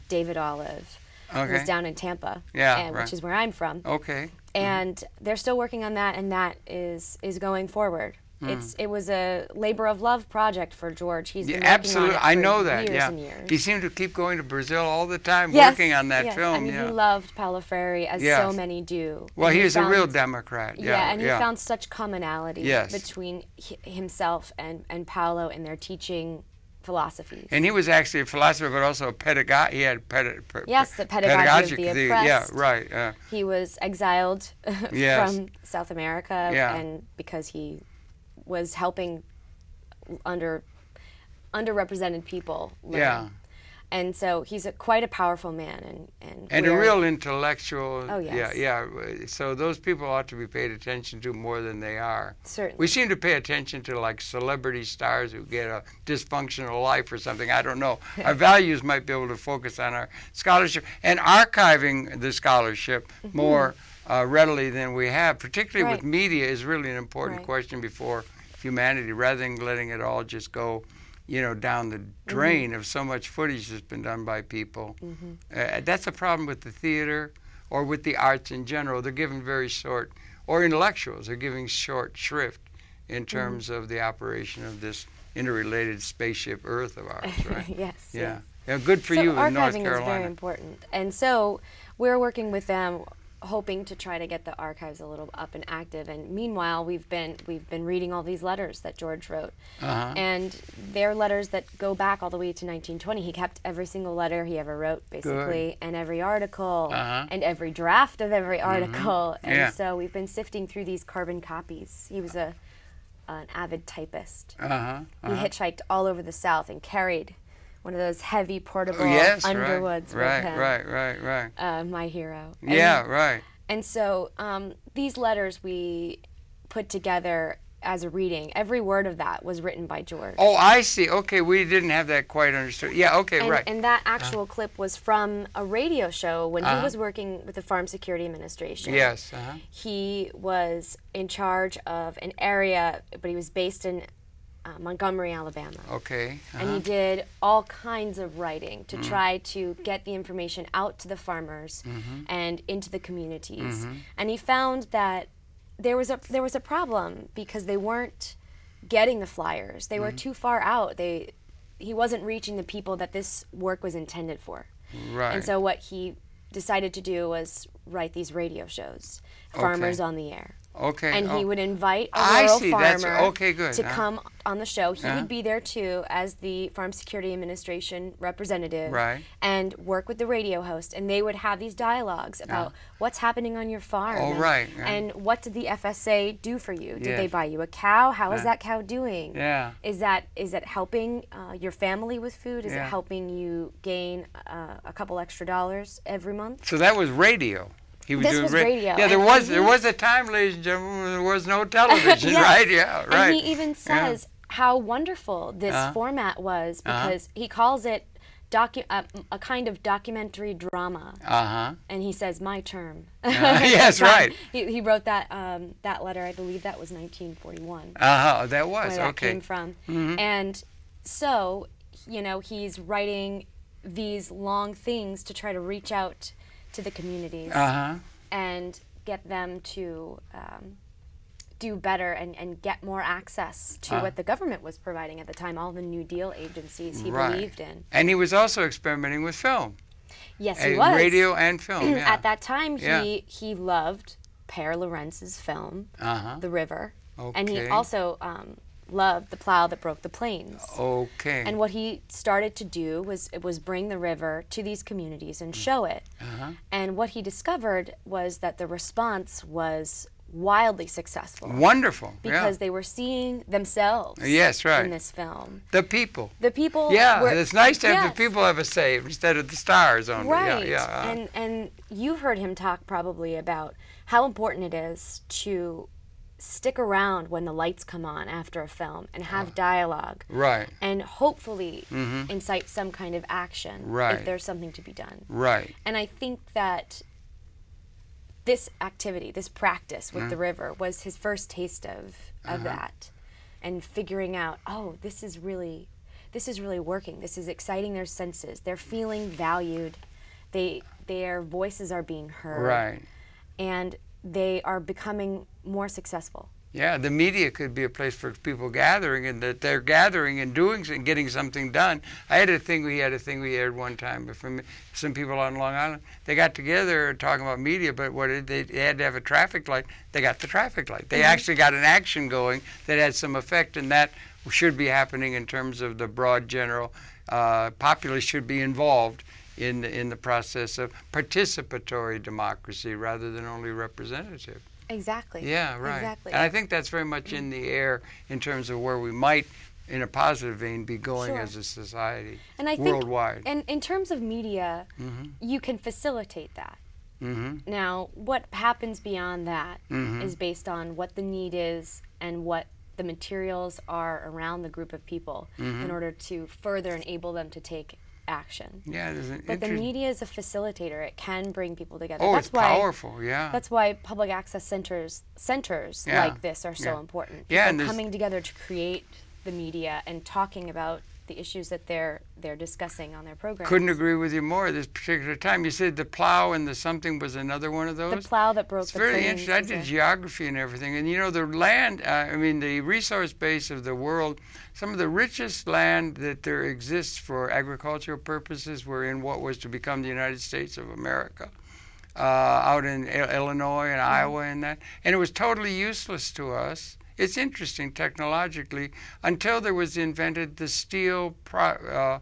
David Olive. Who's down in Tampa, which is where I'm from. Okay. And they're still working on that, and that is going forward. It was a labor of love project for George. He's been working on it for I know that. Years and years. He seemed to keep going to Brazil all the time, working on that film. I mean, he loved Paulo Freire, as so many do. Well, he is a real Democrat. And he found such commonality between himself and Paulo in their teaching philosophies. And he was actually a philosopher, but also a pedagogue. He had yes, the pedagogy of the oppressed. Yeah, right. He was exiled yes. from South America, and because he was helping underrepresented people learn. Yeah. And so he's quite a powerful man, and a real intellectual. Oh yes. Yeah. So those people ought to be paid attention to more than they are. Certainly. We seem to pay attention to like celebrity stars who get a dysfunctional life or something. I don't know. Our values might be able to focus on our scholarship and archiving the scholarship more readily than we have, particularly with media, is really an important question before humanity, rather than letting it all just go, down the drain of so much footage that's been done by people. That's a problem with the theater or with the arts in general. They're given very short, or intellectuals are giving short shrift in terms of the operation of this interrelated spaceship Earth of ours, right? Yes. Yeah. Yeah, good for you in North Carolina. Archiving is very important. And so we're working with them, hoping to try to get the archives a little up and active. And meanwhile, we've been reading all these letters that George wrote, and they're letters that go back all the way to 1920. He kept every single letter he ever wrote, basically, and every article, and every draft of every article. And so we've been sifting through these carbon copies. He was an avid typist. He hitchhiked all over the South and carried one of those heavy portable Underwoods with him. Right. My hero. Right. And so these letters we put together as a reading. Every word of that was written by George. Oh, I see. Okay, we didn't have that quite understood. Yeah, okay, right. And that actual clip was from a radio show when he was working with the Farm Security Administration. Yes. He was in charge of an area, but he was based in Montgomery, Alabama. Okay. And he did all kinds of writing to try to get the information out to the farmers and into the communities. And he found that there was a problem because they weren't getting the flyers. They were too far out. He wasn't reaching the people that this work was intended for. Right. And so what he decided to do was write these radio shows, Farmers on the Air. Okay. And he would invite a rural farmer to come come on the show. He would be there too as the Farm Security Administration representative and work with the radio host. And they would have these dialogues about what's happening on your farm. And what did the FSA do for you? Did they buy you a cow? How is that cow doing? Is it helping your family with food? Is it helping you gain a couple extra dollars every month? So that was radio. This was radio. Yeah, there was a time, ladies and gentlemen, when there was no television, right? Yeah, right. And he even says how wonderful this format was because he calls it a kind of documentary drama. And he says, my term. Yes, right. He wrote that that letter, I believe that was 1941. That was, where that came from. And so, he's writing these long things to try to reach out to the communities and get them to do better and get more access to what the government was providing at the time, all the New Deal agencies he believed in. And he was also experimenting with film. Yes, he was. Radio and film, At that time, he loved Pere Lorentz's film, The River, and he also loved The Plow That Broke the Plains. Okay. And what he started to do was bring the river to these communities and show it. And what he discovered was that the response was wildly successful. Wonderful. Because they were seeing themselves in this film. The people. The people. Yeah, it's nice to have the people have a say instead of the stars only. Right. And you've heard him talk probably about how important it is to stick around when the lights come on after a film and have dialogue. Right. And hopefully incite some kind of action if there's something to be done. Right. And I think that this activity, this practice with the river was his first taste of that, and figuring out, oh, this is really working. This is exciting their senses. They're feeling valued. Their voices are being heard. Right. And they are becoming more successful Yeah, the media could be a place for people gathering, and that they're gathering and doing and getting something done. We had a thing we aired one time from some people on Long Island. They got together talking about media, but they had to have a traffic light. They got the traffic light. They actually got an action going that had some effect, and that should be happening in terms of the broad general populace should be involved in the process of participatory democracy rather than only representative. Exactly. Yeah, right. Exactly. And I think that's very much in the air in terms of where we might, in a positive vein, be going as a society and I worldwide. And in terms of media, you can facilitate that. Now, what happens beyond that is based on what the need is and what the materials are around the group of people in order to further enable them to take action. Yeah, but the media is a facilitator. It can bring people together. Oh, that's it's powerful, That's why public access centers like this are so important. People coming together to create the media and talking about the issues that they're discussing on their programs. Couldn't agree with you more at this particular time. You said the plow and the something was another one of those? The plow that broke the plains. It's very interesting. I did geography and everything. And you know, the land, the resource base of the world, some of the richest land that there exists for agricultural purposes were in what was to become the United States of America. Out in Illinois and Iowa and that. And it was totally useless to us. It's interesting technologically until there was invented the steel plow,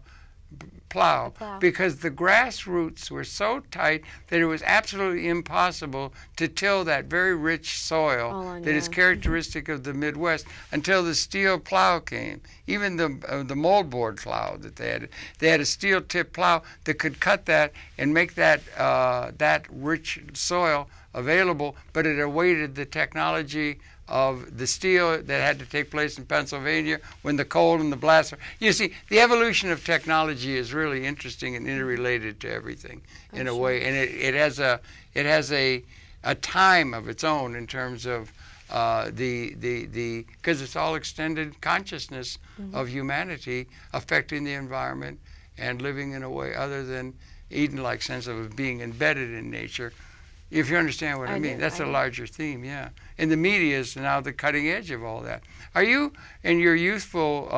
because the grass roots were so tight that it was absolutely impossible to till that very rich soil that is characteristic of the Midwest until the steel plow came. Even the moldboard plow that they had a steel tip plow that could cut that and make that that rich soil available, but it awaited the technology of the steel that had to take place in Pennsylvania when the cold and the blast. You see, the evolution of technology is really interesting and interrelated to everything in a way, and it has a time of its own in terms of because it's all extended consciousness of humanity affecting the environment and living in a way other than Eden-like sense of being embedded in nature. If you understand what I mean, that's a larger theme, yeah. And the media is now the cutting edge of all that. Are you, in your youthful,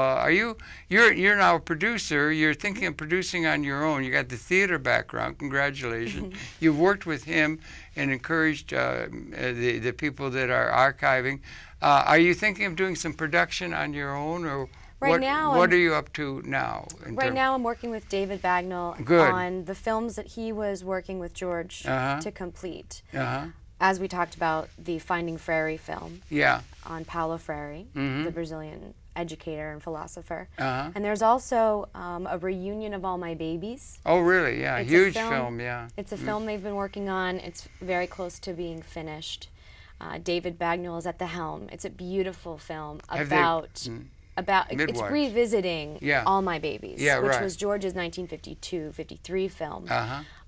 you're now a producer, you're thinking of producing on your own. You got the theater background, congratulations. You've worked with him and encouraged the people that are archiving. Are you thinking of doing some production on your own, or what are you up to now? Right now I'm working with David Bagnall on the films that he was working with George to complete. As we talked about, the Finding Freire film on Paulo Freire, the Brazilian educator and philosopher. And there's also a reunion of All My Babies. Oh, really? Yeah, it's huge film, yeah. It's a film they've been working on. It's very close to being finished. David Bagnall is at the helm. It's a beautiful film about it's revisiting All My Babies, which was George's 1952-53 film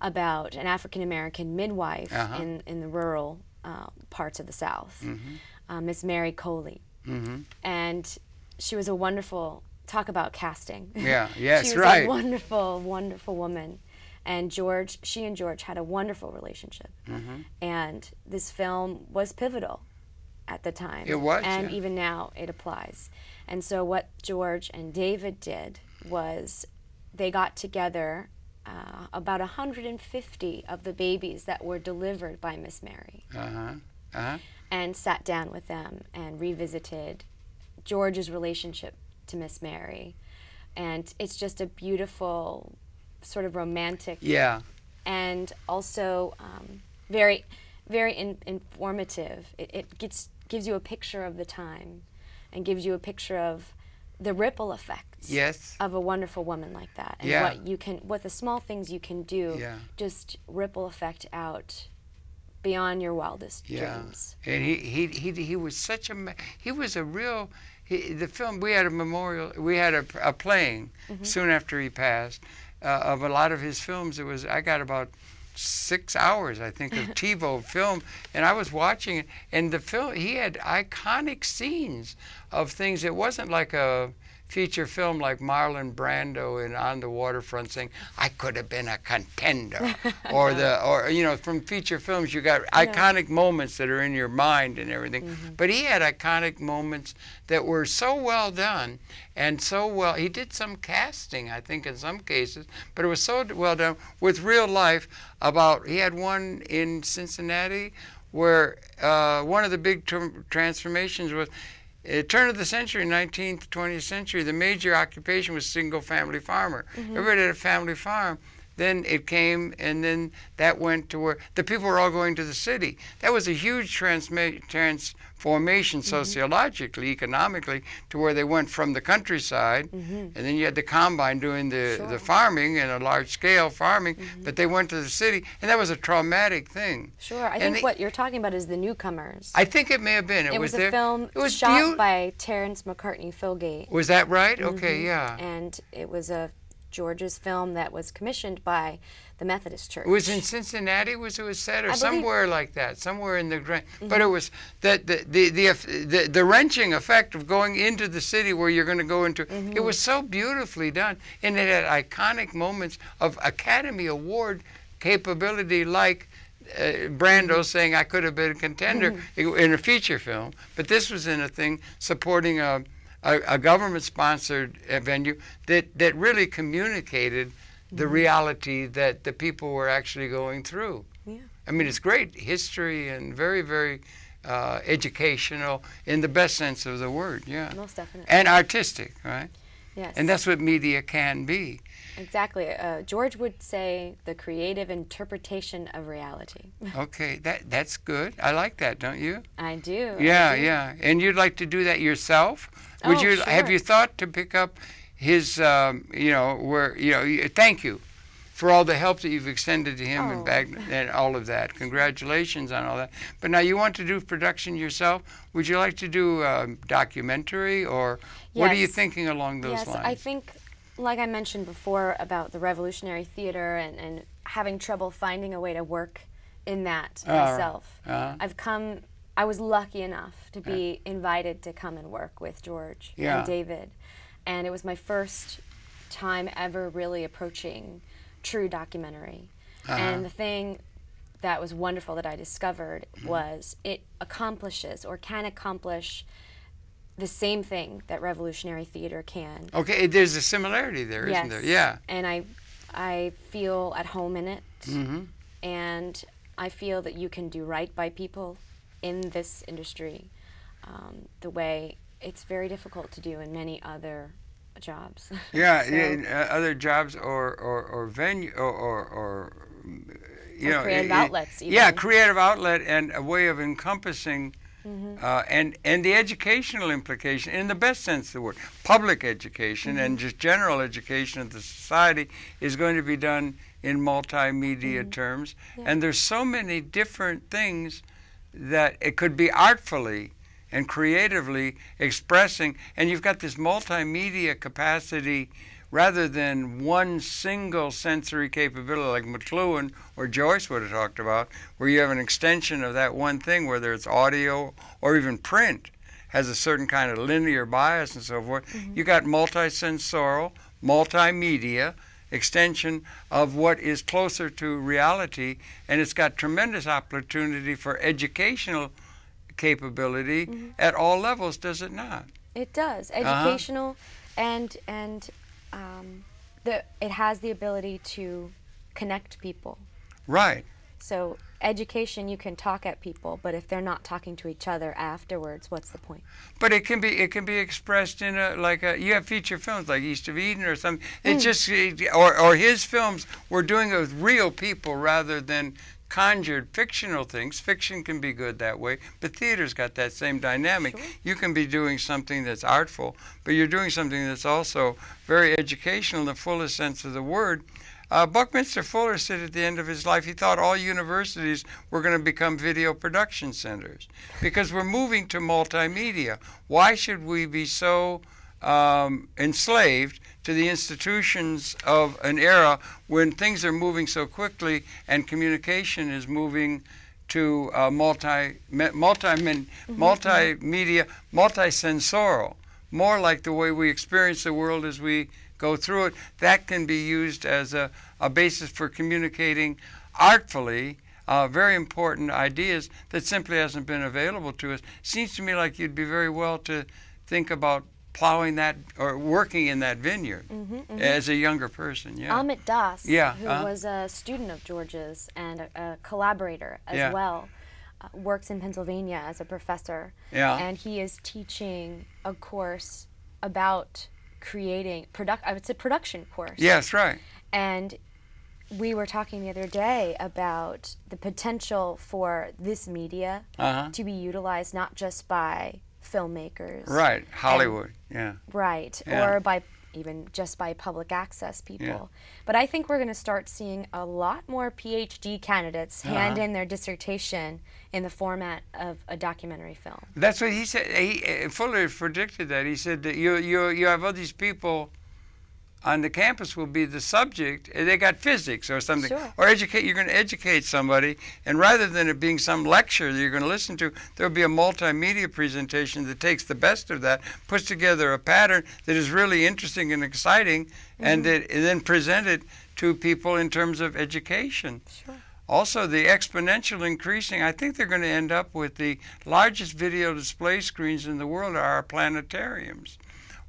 about an African-American midwife in the rural parts of the South, Miss Mary Coley. And she was a wonderful, talk about casting. She was a wonderful, wonderful woman. And she and George had a wonderful relationship. And this film was pivotal at the time. It was, and even now it applies. And so what George and David did was they got together about 150 of the babies that were delivered by Miss Mary and sat down with them and revisited George's relationship to Miss Mary. And it's just a beautiful, sort of romantic and also very, very informative. It gives you a picture of the time and gives you a picture of the ripple effects of a wonderful woman like that, and what the small things you can do just ripple effect out beyond your wildest dreams. And he was such a real. The film, we had a memorial, we had a playing soon after he passed of a lot of his films. I got about 6 hours, I think, of TiVo film, and I was watching it, and the film, he had iconic scenes of things. It wasn't like feature film like Marlon Brando in On the Waterfront saying, "I could have been a contender," or you know, from feature films you got iconic moments that are in your mind and everything. But he had iconic moments that were so well done and so well. He did some casting, I think, in some cases, but it was so well done with real life. He had one in Cincinnati where one of the big transformations was, turn of the century, 19th, 20th century, the major occupation was single-family farmer. Everybody had a family farm. Then it came, and then that went to where the people were all going to the city. That was a huge transformation sociologically, economically, to where they went from the countryside, and then you had the combine doing the farming and a large-scale farming, but they went to the city, and that was a traumatic thing. Sure, I think what you're talking about is The Newcomers. I think it may have been. It was a film shot by Terrence McCartney Philgate. Was that right? Okay, yeah. And it was George's film that was commissioned by the Methodist Church. It was in Cincinnati, it was set, or somewhere like that, somewhere in the Grand. But it was the wrenching effect of going into the city where you're going to go into. It was so beautifully done, and it had iconic moments of Academy Award capability, like Brando saying, "I could have been a contender," in a feature film. But this was in a thing supporting a government-sponsored venue that really communicated the reality that the people were actually going through. Yeah. I mean, it's great history and very, very educational in the best sense of the word, yeah. Most definitely. And artistic, right? Yes. And that's what media can be. Exactly. George would say the creative interpretation of reality. Okay, that's good. I like that, don't you? I do. Yeah, I do. Yeah. And you'd like to do that yourself? Would you? Sure. Have you thought to pick up his, thank you for all the help that you've extended to him and all of that. Congratulations on all that. But now you want to do production yourself. Would you like to do a documentary, or what are you thinking along those lines? Yes, I think, like I mentioned before about the revolutionary theater and having trouble finding a way to work in that myself. I was lucky enough to be invited to come and work with George and David. And it was my first time ever really approaching true documentary. And the thing that was wonderful that I discovered was it accomplishes or can accomplish the same thing that revolutionary theater can. Okay, there's a similarity there, isn't there? Yeah. And I feel at home in it. And I feel that you can do right by people in this industry the way it's very difficult to do in many other jobs. Other jobs or venue or creative outlets even. Yeah, creative outlet and a way of encompassing and the educational implication in the best sense of the word. Public education and just general education of the society is going to be done in multimedia terms. And there's so many different things that it could be artfully and creatively expressing, and you've got this multimedia capacity rather than one single sensory capability like McLuhan or Joyce would have talked about, where you have an extension of that one thing, whether it's audio or even print, has a certain kind of linear bias and so forth. You got multisensorial, multimedia, extension of what is closer to reality, and it's got tremendous opportunity for educational capability at all levels, does it not? It does. Educational and it has the ability to connect people. Right. So education, you can talk at people, but if they're not talking to each other afterwards, what's the point? But it can be expressed in you have feature films like East of Eden or something. It just or his films were doing it with real people rather than conjured fictional things. Fiction can be good that way, but theater's got that same dynamic. Sure. You can be doing something that's artful, but you're doing something that's also very educational in the fullest sense of the word. Buckminster Fuller said at the end of his life he thought all universities were going to become video production centers because we're moving to multimedia. Why should we be so enslaved to the institutions of an era when things are moving so quickly and communication is moving to multimedia, multisensorial, more like the way we experience the world as we go through it. That can be used as a basis for communicating artfully very important ideas that simply hasn't been available to us. Seems to me like you'd be very well to think about plowing that or working in that vineyard as a younger person. Yeah. Amit Das, yeah. who was a student of George's and a collaborator as well, works in Pennsylvania as a professor. Yeah. And he is teaching a course about creating it's a production course. Yes, right. And we were talking the other day about the potential for this media to be utilized not just by filmmakers. Right, Hollywood, Right, or by even just by public access people. Yeah. But I think we're going to start seeing a lot more PhD candidates hand in their dissertation in the format of a documentary film. That's what he said. He fully predicted that. He said that you have all these people on the campus will be the subject. They got physics or something, or you're going to educate somebody, and rather than it being some lecture that you're going to listen to, there'll be a multimedia presentation that takes the best of that, puts together a pattern that is really interesting and exciting, and then present it to people in terms of education. Also, the exponential increasing, I think they're going to end up with the largest video display screens in the world are our planetariums.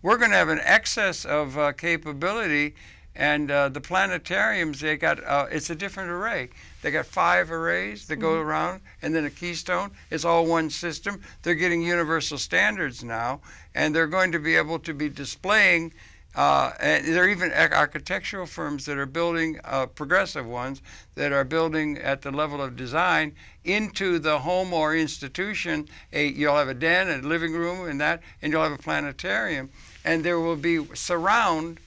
We're going to have an excess of capability, and the planetariums, they got, it's a different array. They got 5 arrays that go around, and then a keystone. It's all one system. They're getting universal standards now, and they're going to be able to be displaying, and there are even architectural firms that are building, progressive ones, that are building at the level of design into the home or institution. You'll have a den, a living room, and you'll have a planetarium. And there will be surround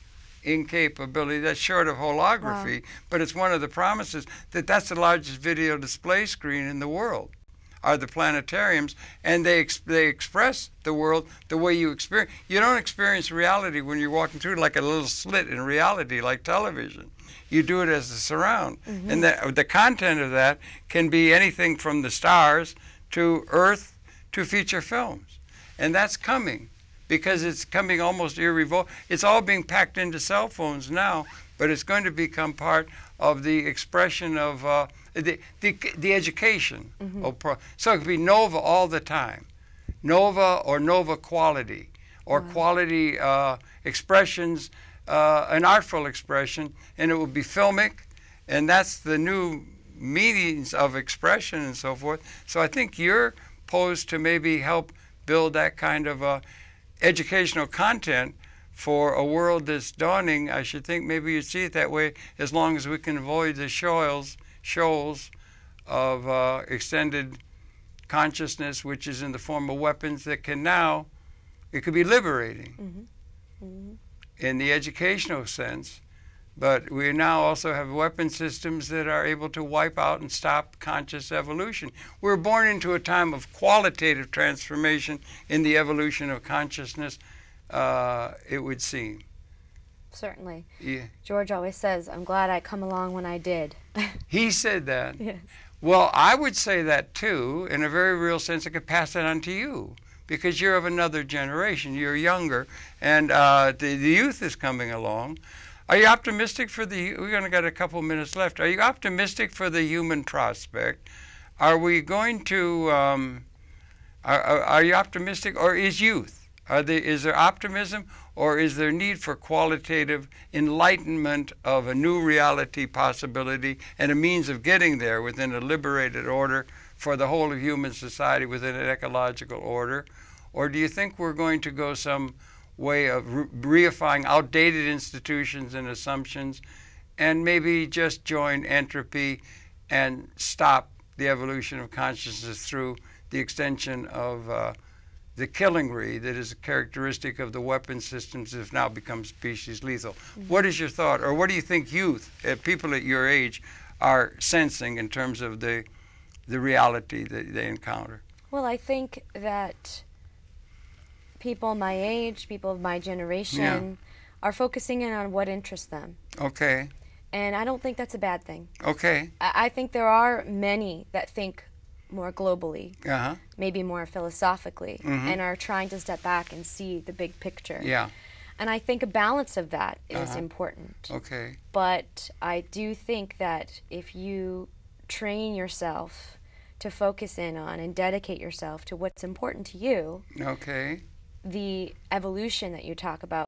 in capability. That's short of holography, but it's one of the promises that that's the largest video display screen in the world, are the planetariums, and they express the world the way you experience. You don't experience reality when you're walking through like a little slit in reality like television. You do it as a surround. And the content of that can be anything from the stars to Earth to feature films. And that's coming, because it's coming almost irrevocable. It's all being packed into cell phones now, but it's going to become part of the expression of the education. So it could be Nova all the time. Nova or Nova quality, or quality expressions, an artful expression, and it will be filmic, and that's the new meanings of expression and so forth. So I think you're posed to maybe help build that kind of educational content for a world that's dawning. I should think maybe you'd see it that way, as long as we can avoid the shoals of extended consciousness, which is in the form of weapons that can now, it could be liberating in the educational sense, but we now also have weapon systems that are able to wipe out and stop conscious evolution. We're born into a time of qualitative transformation in the evolution of consciousness, it would seem. Certainly. Yeah. George always says, I'm glad I come along when I did. He said that. Yes. Well, I would say that too, in a very real sense. I could pass that on to you, because you're of another generation. You're younger, and the youth is coming along. Are you optimistic for we're only got a couple minutes left. Are you optimistic for the human prospect? Are we going to, are you optimistic, or is youth? Is there optimism, or is there need for qualitative enlightenment of a new reality possibility and a means of getting there within a liberated order for the whole of human society within an ecological order? Or do you think we're going to go some way of reifying outdated institutions and assumptions, and maybe just join entropy and stop the evolution of consciousness through the extension of the killingery that is a characteristic of the weapon systems that have now become species lethal? What is your thought, or what do you think youth, people at your age, are sensing in terms of the reality that they encounter? Well, I think that people my age, people of my generation, are focusing in on what interests them. Okay. And I don't think that's a bad thing. Okay. I think there are many that think more globally, maybe more philosophically, and are trying to step back and see the big picture. Yeah. And I think a balance of that is important. Okay. But I do think that if you train yourself to focus in on and dedicate yourself to what's important to you, Okay. the evolution that you talk about